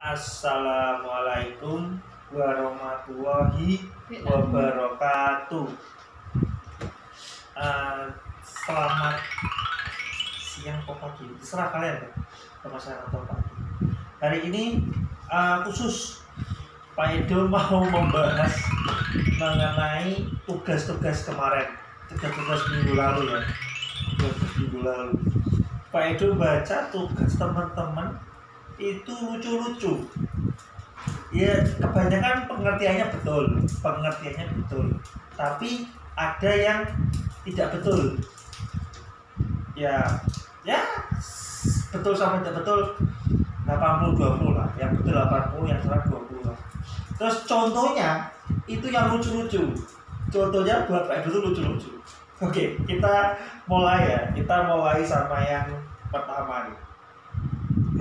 Assalamualaikum warahmatullahi wabarakatuh. Selamat siang atau pagi, terserah kalian ya. Selamat siang atau pagi. Hari ini khusus Pak Edo mau membahas mengenai tugas-tugas kemarin, tugas-tugas minggu lalu ya. Tugas minggu lalu. Pak Edo baca tugas teman-teman itu lucu-lucu. Ya kebanyakan pengertiannya betul, tapi ada yang tidak betul. Ya betul sama tidak betul 80-20 lah. Yang betul 80, yang salah 20 lah. Terus contohnya itu yang lucu-lucu. Contohnya buat Pak Edo itu lucu-lucu. Oke, kita mulai sama yang pertama nih.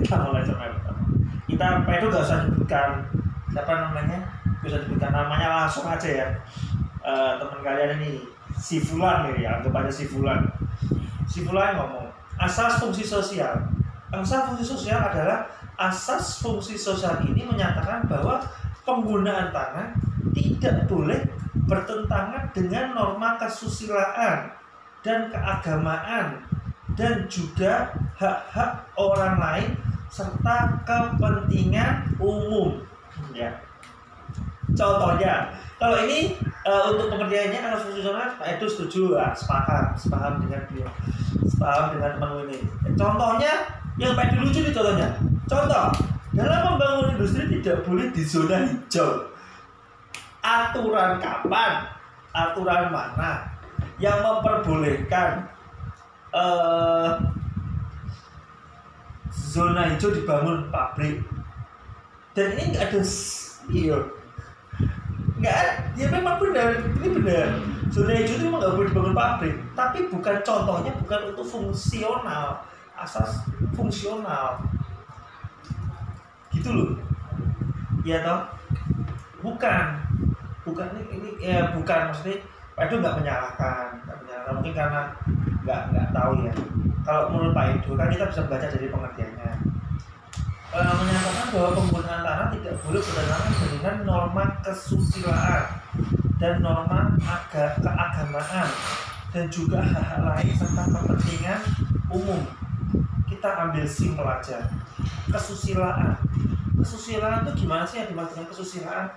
Kita Pak Edo gak usah sebutkan siapa namanya, gak usah sebutkan namanya, langsung aja ya. Teman kalian ini si Fulan nih ya, anggap aja si Fulan ngomong asas fungsi sosial. Asas fungsi sosial adalah asas fungsi sosial ini menyatakan bahwa penggunaan tanah tidak boleh bertentangan dengan norma kesusilaan dan keagamaan dan juga hak-hak orang lain serta kepentingan umum. Ya. Contohnya, kalau ini untuk pengertiannya asas fungsi sosial, Pak Edo setuju, sepaham dengan dia, sepaham dengan teman ini. Contohnya yang Pak Edo lucu nih contohnya. Contoh, dalam membangun industri tidak boleh di zona hijau. Aturan kapan? Aturan mana yang memperbolehkan zona hijau dibangun pabrik? Dan ini nggak ada, nggak ada. Ya memang benar, ini benar. Zona hijau itu memang nggak boleh dibangun pabrik, tapi bukan, contohnya bukan untuk fungsional, asas fungsional, gitu loh. Ya toh, bukan ini ya, bukan, maksudnya Pak Edo nggak menyalahkan, mungkin karena nggak tahu ya. Kalau menurut Pak Edo kan kita bisa baca dari pengertiannya, menyatakan bahwa penggunaan tanah tidak boleh bertentangan dengan norma kesusilaan dan norma keagamaan dan juga hak-hak lain serta kepentingan umum. Kita ambil simpel aja, kesusilaan itu gimana sih yang dimaksudkan kesusilaan?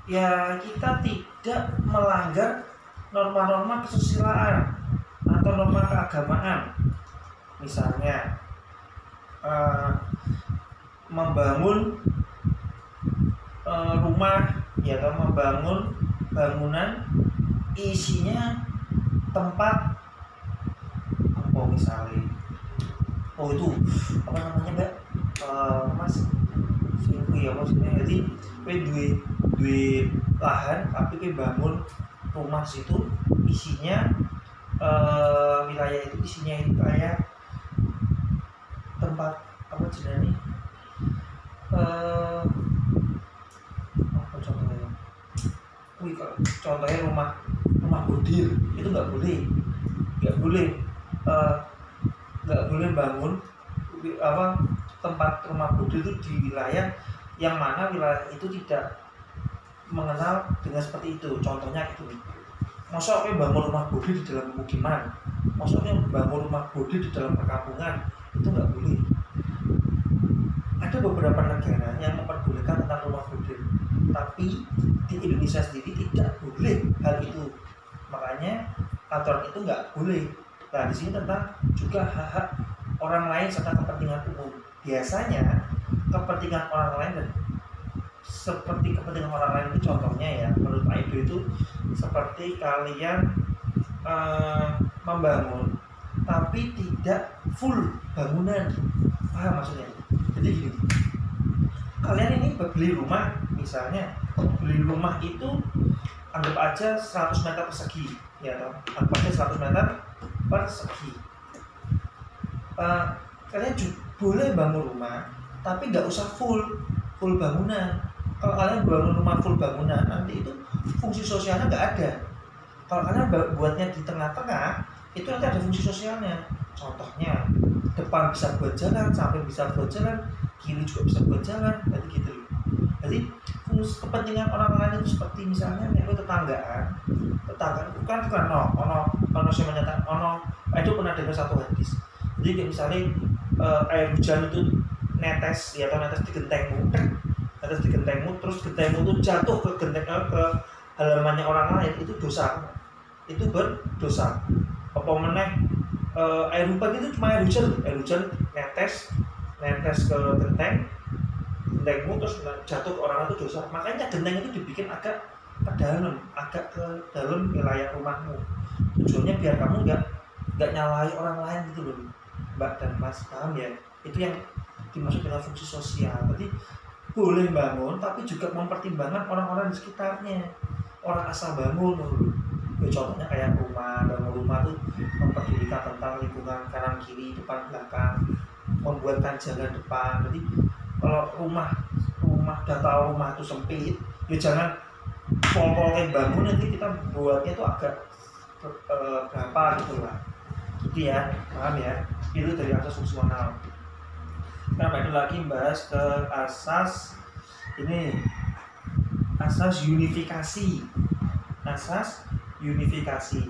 Ya kita tidak melanggar norma-norma kesusilaan atau norma keagamaan. Misalnya membangun rumah ya, atau membangun bangunan isinya tempat apa misalnya, itu apa namanya Mbak, Mas singku ya maksudnya. Jadi duit lahan tapi bangun rumah situ isinya wilayah itu isinya itu kayak tempat apa jenis nih, apa contohnya? Contohnya rumah bodir itu nggak boleh bangun tempat rumah bodir itu di wilayah yang mana wilayah itu tidak mengenal dengan seperti itu. Contohnya itu, maksudnya bangun rumah bodir di dalam pemukiman, maksudnya bangun rumah bodir di dalam perkampungan, itu nggak boleh. Ada beberapa negara yang memperbolehkan tentang rumah bodir, tapi di Indonesia sendiri tidak boleh hal itu. Makanya aturan itu nggak boleh. Nah di sini tentang juga hak-hak orang lain serta kepentingan umum. Biasanya kepentingan orang lain dan seperti kepentingan orang lain itu contohnya ya, menurut Pak Edo itu seperti kalian membangun tapi tidak full bangunan. Paham maksudnya? Jadi gini, kalian ini beli rumah, misalnya beli rumah itu anggap aja 100 meter persegi ya, anggap aja 100 meter persegi. Kalian boleh bangun rumah tapi nggak usah full bangunan. Kalau kalian bangun rumah full bangunan, nanti itu fungsi sosialnya nggak ada. Kalau kalian buatnya di tengah-tengah, itu nanti ada fungsi sosialnya. Contohnya depan bisa buat jalan, samping bisa buat jalan, kiri juga bisa buat jalan, berarti gitu loh. Jadi fungsi kepentingan orang lain itu seperti misalnya tetanggaan bukan ono sing menyatakan itu pernah dengar satu hadis. Jadi kayak misalnya air hujan itu netes ya, atau netes di gentengmu terus gentengmu itu jatuh ke halamannya orang lain, itu dosa, itu berdosa. Apa meneh air hujan itu cuma air hujan netes ke gentengmu terus jatuh ke orang itu dosa. Makanya genteng itu dibikin agak ke dalam wilayah rumahmu. Tujuannya biar kamu nggak nyalahi orang lain gitu loh, Mbak dan Mas, paham ya? Itu yang dimaksud dengan fungsi sosial. Berarti boleh bangun tapi juga mempertimbangkan orang-orang di sekitarnya. Orang asal bangun loh. Ya, contohnya kayak bangun rumah tuh memperdulikan tentang lingkungan kanan kiri, depan belakang, membuatkan jalan depan. Jadi kalau rumah udah tahu rumah itu sempit, ya jangan pol-polnya bangun, nanti kita buatnya itu agak berapa gitu lah. Gitu ya, paham ya? Itu dari asas fungsional. Kita balik lagi bahas ke asas ini, asas unifikasi. Asas unifikasi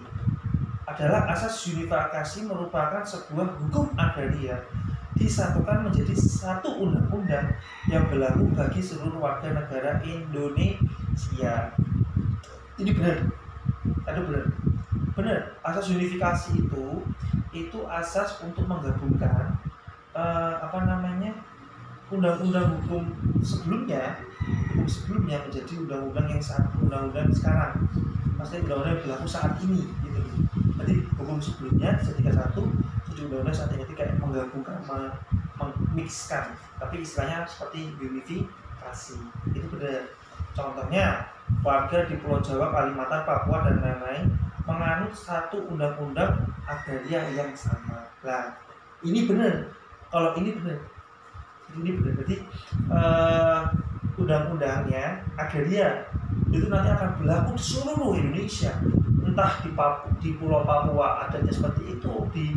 adalah asas unifikasi merupakan sebuah hukum agraria disatukan menjadi satu undang-undang yang berlaku bagi seluruh warga negara Indonesia. Ini benar. Asas unifikasi itu asas untuk menggabungkan undang-undang hukum sebelumnya menjadi undang-undang yang sekarang. Maksudnya undang-undang yang berlaku saat ini gitu. Jadi hukum sebelumnya dijadikan satu, jadi undang-undang saat ini kayak menggabungkan, memixkan, tapi istilahnya seperti unifikasi. Itu benar. Contohnya warga di Pulau Jawa, Kalimantan, Papua dan lain-lain menganut satu undang-undang agraria yang sama. Nah, ini benar. Kalau ini benar. Berarti undang-undangnya agraria itu nanti akan berlaku di seluruh Indonesia. Entah di Pulau Papua adanya seperti itu, di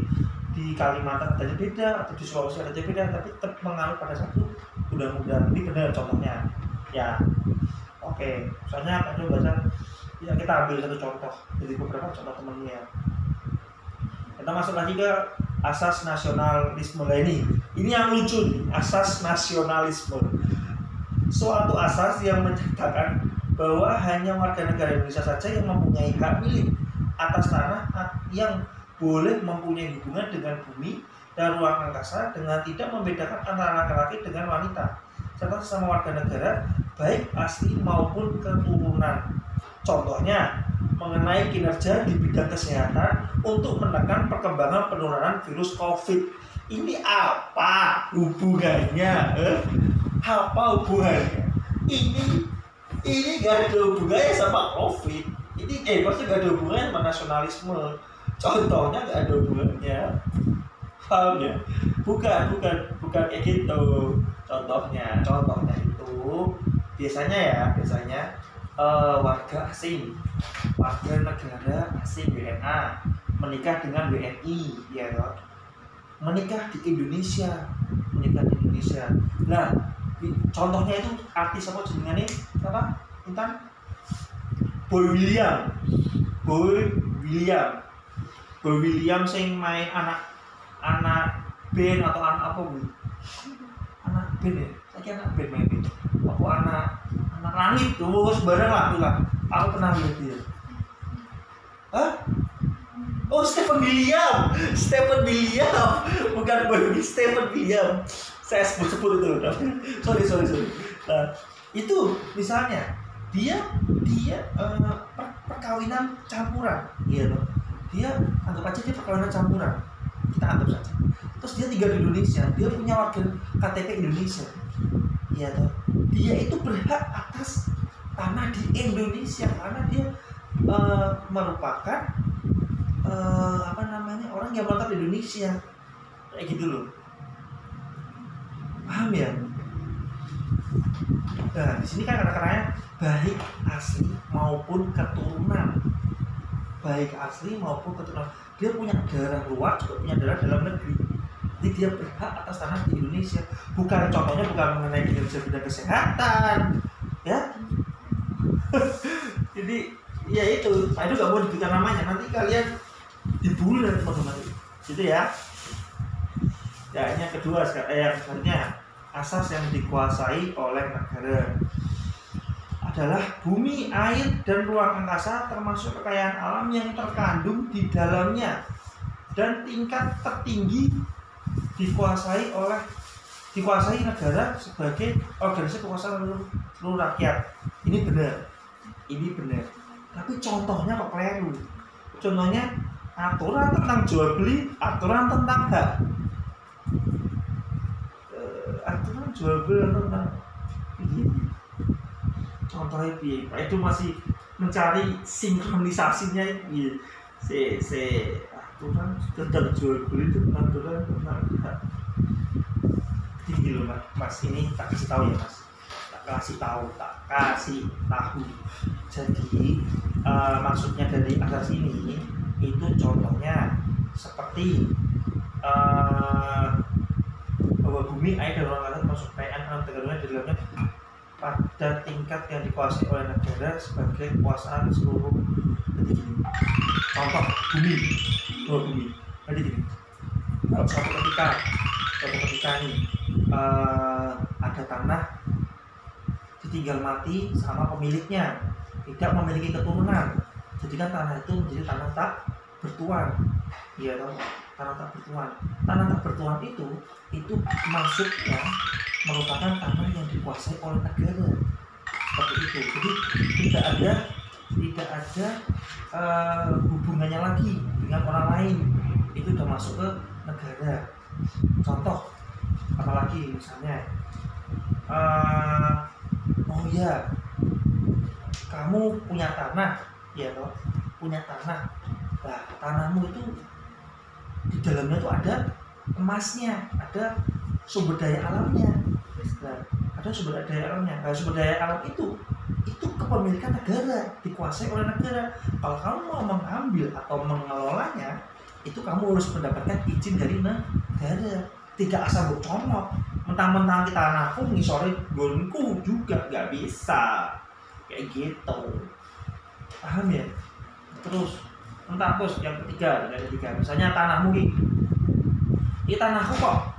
Kalimantan adanya beda, atau di Sulawesi adanya beda, tapi tetap menganut pada satu undang-undang. Ini benar contohnya. Ya, oke. Soalnya kan baca, ya kita ambil satu contoh dari beberapa contoh temannya. Kita masuk lagi ke asas nasionalisme ini. Ini yang lucu nih, asas nasionalisme. Suatu asas yang menyatakan bahwa hanya warga negara Indonesia saja yang mempunyai hak milik atas tanah yang boleh mempunyai hubungan dengan bumi dan ruang angkasa dengan tidak membedakan antara laki-laki dengan wanita serta sesama warga negara baik asli maupun keturunan. Contohnya mengenai kinerja di bidang kesehatan untuk menekan perkembangan penularan virus COVID. Ini apa hubungannya? Apa hubungannya? Ini gak ada hubungannya sama COVID. Ini pasti gak ada hubungannya sama nasionalisme. Contohnya gak ada hubungannya. Paham ya? Bukan kayak gitu. Contohnya itu biasanya warga asing, warga negara asing WNA menikah dengan WNI, ya toh. Menikah di Indonesia. Nah, contohnya itu artis apa jenengane? Apa? Intan? Boy William sing main anak band atau anak apa bu? Anak band ya? Saya anak band main itu. Apa anak langit tuh sebarang lah. Aku pernah lihat dia. Hah? Oh, Stephen William, bukan Boy, Stephen William. Saya sebut itu. Sorry. Nah, itu misalnya dia perkawinan campuran, iya loh. Dia anggap aja dia perkawinan campuran. Kita anggap saja. Terus dia tinggal di Indonesia, dia punya warga KTP Indonesia. Iya toh. Dia itu berhak atas tanah di Indonesia karena dia merupakan orang yang menetap di Indonesia. Kayak gitu loh. Paham ya? Nah, di sini kan kata-katanya baik asli maupun keturunan. Dia punya darah luar juga punya darah dalam negeri. Jadi dia berhak atas tanah di Indonesia. Bukan contohnya bukan mengenai dia bisa bidang kesehatan, ya. Jadi ya itu, Pak Edo nggak mau diberikan namanya, nanti kalian dibully dari teman-teman gitu ya. Ya ini yang kedua, yang selanjutnya asas yang dikuasai oleh negara adalah bumi, air, dan ruang angkasa termasuk kekayaan alam yang terkandung di dalamnya dan tingkat tertinggi dikuasai negara sebagai organisasi kekuasaan seluruh rakyat. Ini benar. Tapi contohnya kok keliru. Contohnya aturan tentang jual beli, aturan tentang hak, aturan jual beli tentang ini. Contohnya Pak itu masih mencari sinkronisasinya ini. Aturan tentang jual beli itu aturan tentang hak. Tinggi loh mas, ini tak kasih tahu ya mas. Tak kasih tahu. Jadi maksudnya dari asas ini itu contohnya seperti bahwa bumi, air, dan ruang angkasa termasuk kekayaan alam terkandungnya di dalamnya pada tingkat yang dikuasai oleh negara sebagai kekuasaan seluruh. Jadi gini, contoh bumi. Jadi gini, suatu ketika nih ada tanah ditinggal mati sama pemiliknya, tidak memiliki keturunan, jadi kan tanah itu menjadi tanah tak bertuan. Iya toh, tanah tak bertuan. Tanah tak bertuan itu maksudnya merupakan tanah yang dikuasai oleh negara, seperti itu. Jadi tidak ada hubungannya lagi dengan orang lain, itu sudah masuk ke negara. Contoh apalagi misalnya oh ya, kamu punya tanah, ya toh, punya tanah. Nah, tanahmu itu di dalamnya tuh ada emasnya, ada sumber daya alamnya. Nah, ada sumber daya alamnya. Nah, sumber daya alam itu kepemilikan negara, dikuasai oleh negara. Kalau kamu mau mengambil atau mengelolanya, itu kamu harus mendapatkan izin dari negara. Tidak asal bercomot, mentang-mentang kita tanahku ngisori gonku juga nggak bisa, kayak gitu. Paham ya? Terus yang ketiga, misalnya tanahmu ini tanahku kok,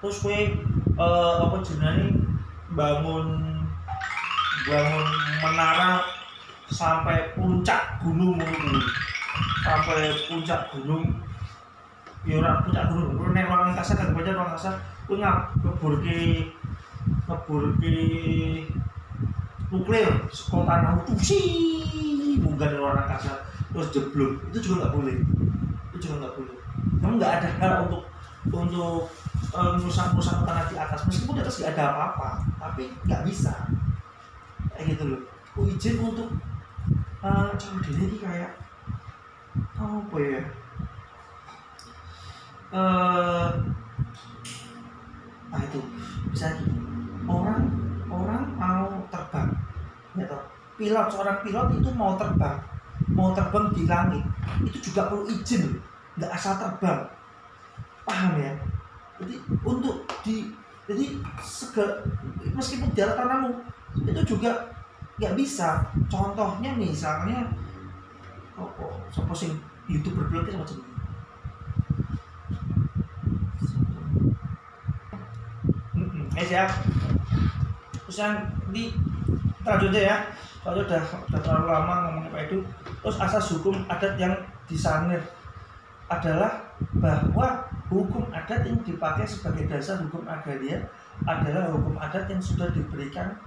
terus gue apa jenenge bangun menara sampai puncak gunung, ya ora puncak gunung, nek ruang angkasa kan baca ruang angkasa ku ngeburke nuklir sekolah tanahmu tuh munggah dari ruang angkasa terus jeblok, itu juga nggak boleh. Kamu nggak ada hak untuk merusak tanah di atas, meskipun di atas nggak ada apa-apa, tapi nggak bisa kayak gitu loh. Izin untuk coba diri kayak apa ya, nah itu bisa gini, orang mau terbang, ya toh, seorang pilot itu mau terbang di langit, itu juga perlu izin, nggak asal terbang. Paham ya? Jadi meskipun di atas tanahmu itu juga nggak bisa. Contohnya misalnya siapa sih YouTuber blognya sama seperti ya. Terus yang di selanjutnya ya, kalau udah terlalu lama ngomongin Pak Edu. Terus asas hukum adat yang disanir adalah bahwa hukum adat yang dipakai sebagai dasar hukum agraria adalah hukum adat yang sudah dibersihkan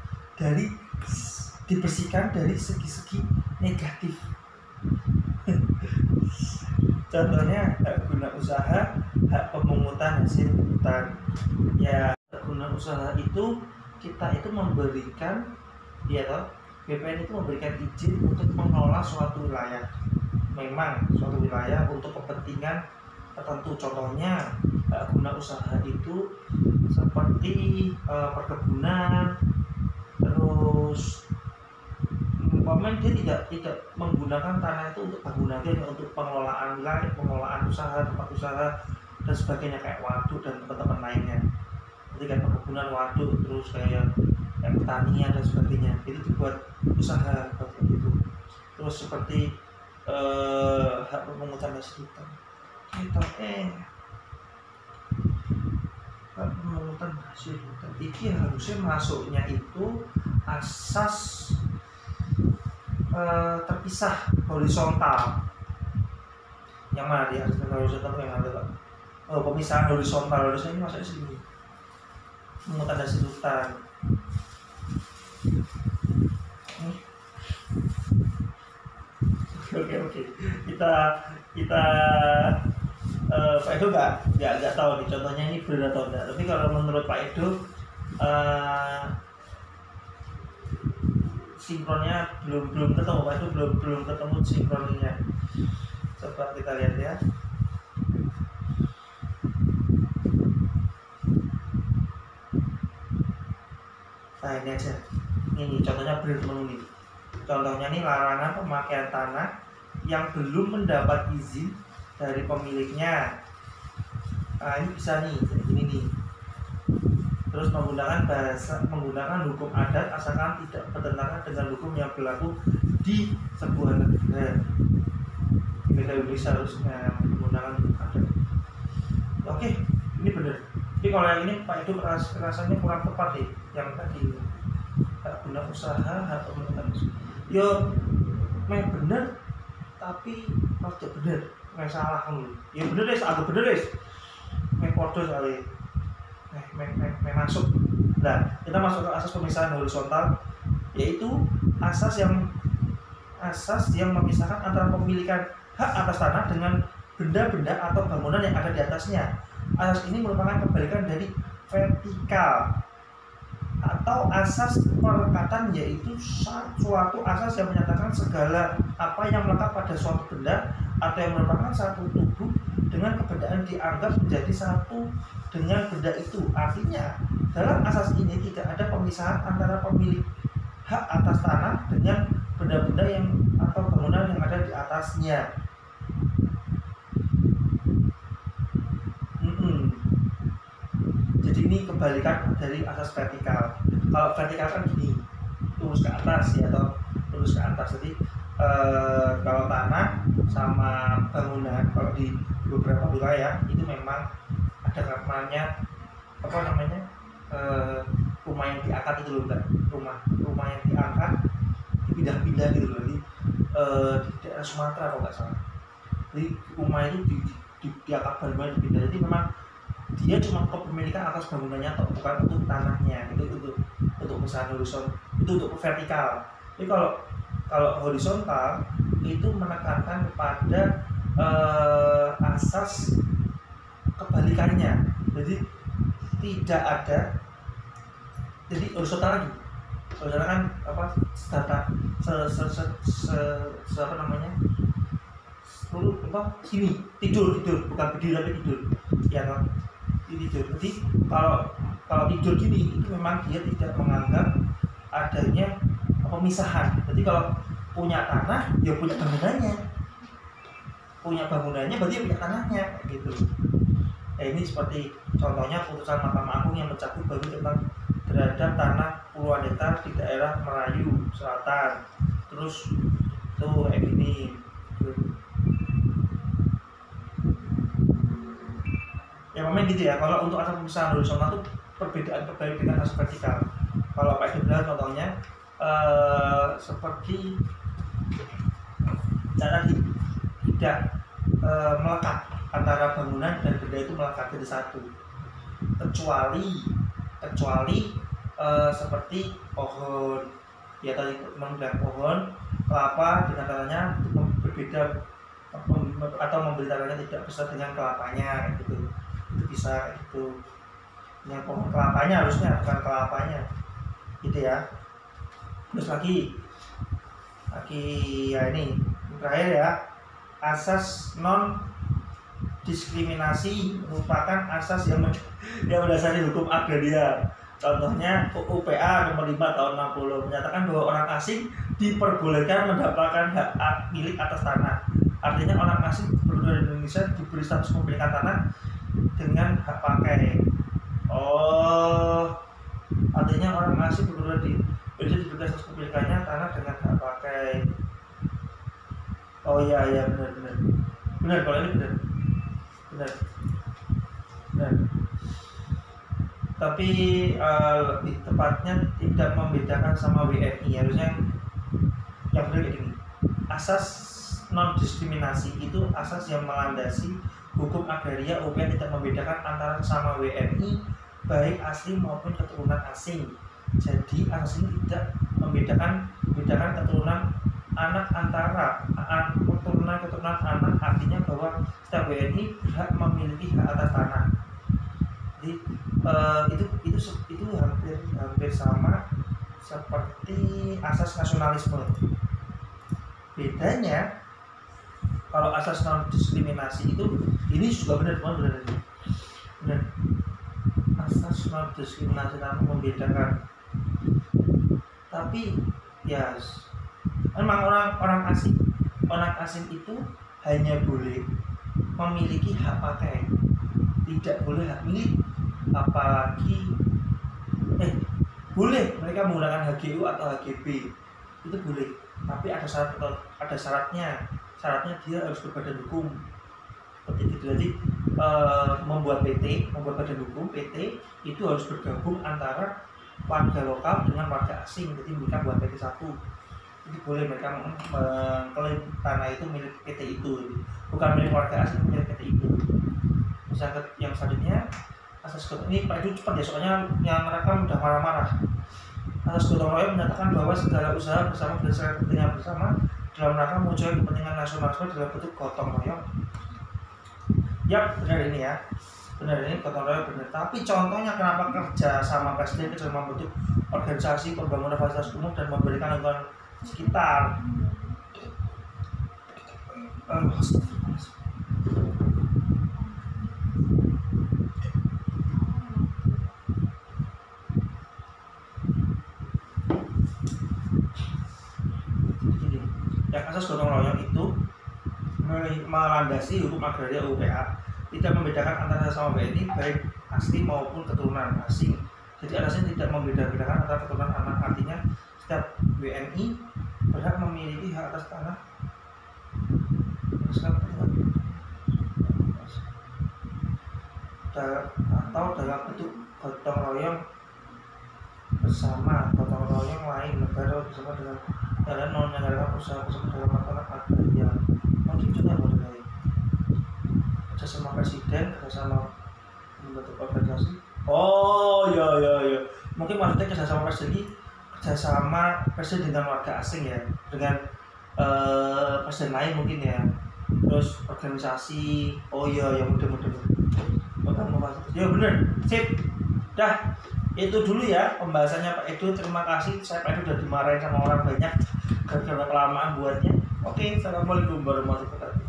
dari segi-segi negatif. Contohnya hak guna usaha, hak pemungutan hasil hutan. Ya, hak guna usaha itu kita itu memberikan, ya toh, BPN itu memberikan izin untuk mengelola suatu wilayah. Memang suatu wilayah untuk kepentingan tertentu. Contohnya hak guna usaha itu seperti perkebunan, terus dia tidak menggunakan tanah itu untuk bangunan, dia untuk pengelolaan wilayah, pengelolaan usaha, tempat usaha, dan sebagainya, kayak waduk dan teman-teman lainnya. Jadi kayak perkebunan, waduk, terus kayak pertanian dan sebagainya, itu dibuat usaha begitu. Terus seperti hak pemungutan hasil hutan, hak pemungutan hasil hutan ini harusnya masuknya itu asas terpisah horizontal. Yang mana di asas horizontal yang ada Pak? Pemisahan horizontal harusnya ini masuknya sini, pemungutan hasil hutan. Oke. Kita Pak Edo nggak tahu nih contohnya ini benar atau enggak. Tapi kalau menurut Pak Edo sinkronnya belum ketemu. Pak Edo belum ketemu sinkronnya. Coba kita lihat ya. Nah ini aja. Ini contohnya benar nih. Contohnya nih larangan pemakaian tanah yang belum mendapat izin dari pemiliknya. Nah ini bisa nih, kayak gini nih. Terus menggunakan hukum adat asalkan tidak bertentangan dengan hukum yang berlaku di sebuah negara. Di negara Indonesia harusnya menggunakan hukum adat. Oke, ini benar. Tapi kalau yang ini Pak Edo rasanya kurang tepat nih, yang tadi hak guna usaha, hak pemungutan usaha. Yo, main bener, tapi kalau tidak bener, main salah kan? Ya bener deh, agak bener deh. Main podo sekali, main masuk. Nah, kita masuk ke asas pemisahan horizontal, yaitu asas yang memisahkan antara pemilikan hak atas tanah dengan benda-benda atau bangunan yang ada di atasnya. Asas ini merupakan kebalikan dari vertikal atau asas perekatan, yaitu suatu asas yang menyatakan segala apa yang melekat pada suatu benda atau yang merupakan satu tubuh dengan keberadaan dianggap menjadi satu dengan benda itu. Artinya dalam asas ini tidak ada pemisahan antara pemilik hak atas tanah dengan benda-benda yang atau bangunan yang ada di atasnya. Jadi ini kebalikan dari asas vertikal. Kalau vertikal kan gini, lurus ke atas ya, atau lurus ke atas. Jadi kalau tanah sama bangunan, kalau di beberapa wilayah itu memang ada namanya rumah yang diangkat itu loh, rumah yang diangkat dipindah-pindah gitu loh. Jadi di daerah Sumatera kalau nggak salah. Jadi rumah itu diangkat bareng-bareng dipindah. Jadi memang dia cuma kepemilikan atas bangunannya atau bukan untuk tanahnya. Itu untuk misalnya horizontal, itu untuk vertikal. Jadi kalau horizontal itu menekankan kepada asas kebalikannya. Jadi tidak ada, jadi horizontal lagi. Horizontal kan apa? Apa namanya? Sini tidur bukan berdiri tapi tidur. Ya kan? Tidur. Jadi kalau tidur gini itu memang dia tidak menganggap adanya pemisahan. Jadi kalau punya tanah ya punya bangunannya berarti punya tanahnya gitu. Ini seperti contohnya putusan Mahkamah Agung yang mencabut baru tentang terhadap tanah puluhan hektar di daerah Melayu Selatan. Terus tuh ini ya memang gitu ya. Kalau untuk asas pemisahan horizontal itu perbedaan dengan asas vertikal. Kalau Pak Edo bilang contohnya seperti cara tidak melekat antara bangunan dan benda itu melekat jadi satu, kecuali seperti pohon ya, tadi bilang pohon kelapa dengan tanahnya berbeda atau memberi tanahnya tidak besar dengan kelapanya gitu. Itu bisa itu yang pohon kelapanya harusnya bukan kelapanya gitu ya. Terus lagi ya ini terakhir ya, asas non diskriminasi merupakan asas yang mendasari hukum agraria. Contohnya UPA nomor 5 tahun 60 menyatakan bahwa orang asing diperbolehkan mendapatkan hak milik atas tanah. Artinya orang asing berada di Indonesia diberi status kepemilikan tanah dengan hak pakai. Oh, artinya orang asing benar bisa diberikan status kepemilikannya tanah dengan hak pakai. Oh iya benar kalau ini benar. Tapi lebih tepatnya tidak membedakan sama WNI. Harusnya yang benar kayak gini. Asas non diskriminasi itu asas yang melandasi hukum agraria UPN tidak membedakan antara sesama WNI baik asli maupun keturunan asing. Jadi asas ini tidak membedakan keturunan anak antara keturunan anak, artinya bahwa setiap WNI berhak memiliki hak atas tanah. Jadi itu hampir sama seperti asas nasionalisme. Bedanya kalau asas non diskriminasi itu ini juga benar. Asas non diskriminasi tanpa membedakan. Tapi ya memang orang asing itu hanya boleh memiliki hak pakai, tidak boleh hak milik. Apalagi boleh mereka menggunakan HGU atau HGB, itu boleh, tapi ada syaratnya dia harus berbadan hukum seperti itu. Jadi membuat badan hukum PT itu harus bergabung antara warga lokal dengan warga asing. Jadi mereka buat PT 1 itu boleh, mereka mengklaim tanah itu milik PT itu, bukan milik warga asing, milik PT itu. Misalnya yang selanjutnya asas gotong, ini Pak Edu cepat ya soalnya yang mereka udah marah-marah. Asas gotong royong menyatakan bahwa segala usaha bersama berdasarkan kepentingan bersama dalam rangka mewujudkan kepentingan nasionalisme dalam bentuk gotong royong. Yap, benar ini ya, benar ini gotong royong benar. Tapi contohnya kenapa kerja sama presiden itu membentuk organisasi pembangunan fasilitas umum dan memberikan lingkungan sekitar. Yang asas gotong royong itu melandasi hukum agraria UPA, tidak membedakan antara sesama WNI baik asli maupun keturunan asing. Jadi asasnya tidak membedakan antara keturunan anak, artinya setiap WNI berhak memiliki hak atas tanah atau dalam bentuk gotong royong bersama, gotong royong lain negara bersama dengan dalam menyelenggarakan usaha tersebut dalam masalah agraria. Mungkin juga boleh kerja sama presiden, kerja sama membentuk organisasi. Oh ya. Mungkin maksudnya kerja sama presiden, kerja sama presiden dengan warga asing ya, dengan presiden lain mungkin ya. Terus organisasi. Oh iya ya, mudah. Ya benar, sip. Dah, itu dulu ya pembahasannya Pak Edu. Terima kasih, saya Pak Edu udah dimarahin sama orang banyak gara-gara kelamaan buatnya. Oke, assalamualaikum warahmatullahi wabarakatuh.